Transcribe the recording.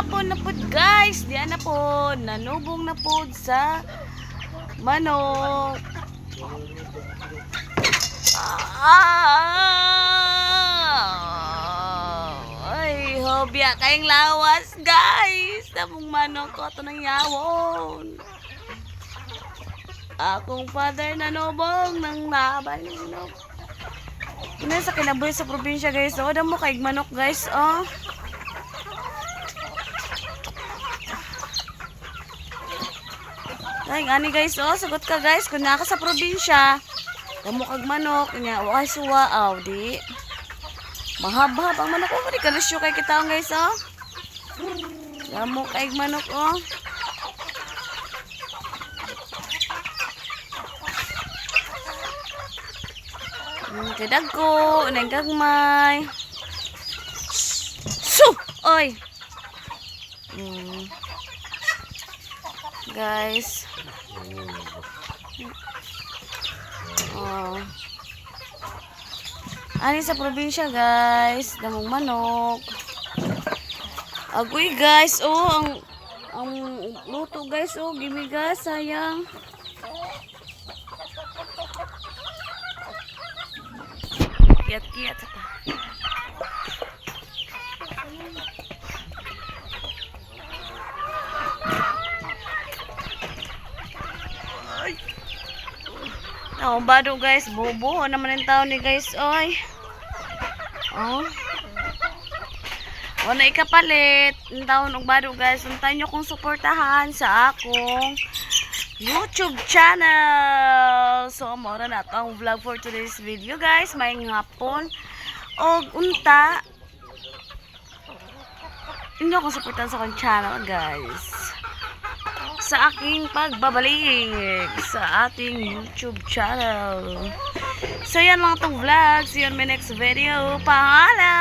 hapon na pod guys. Diyan na po. Nanubong na pod sa manok. Ay, hobya kayong lawas guys. Namong manok ko ito ng yawon. Akong father nanubong ng laban. Ina sa kinabuhi sa probinsya guys. O, damo kaig manok guys. Oh. Ay, ani guys, oh, sagot ka guys, kung naka sa probinsya, damo kag manok, nya wa suwa aw di. Mahaba ang manok ko, di ka nasyo kay kita guys, oh. Damo kaig manok, oh. Kadag ko, nagagmay. Su! Oy! Guys. Oh. Ani sa probinsya guys, damong manok. Agoy guys, oh, ang luto guys, oh, gimigas, sayang. Kiat-kiat pa. Oh, bado guys, bobo naman ang tao ni guys, oy. Oh. Wala ikapalit. Ang taon og bado guys, untahan nyo kong suportahan sa akong YouTube channel. So, mora na ito ang vlog for today's video guys. May hapon. Og unta. Inyo akong suportahan sa akong channel guys. Sa aking pagbabalik sa ating YouTube channel. So, yan lang itong vlog. See you on my next video. Paalam!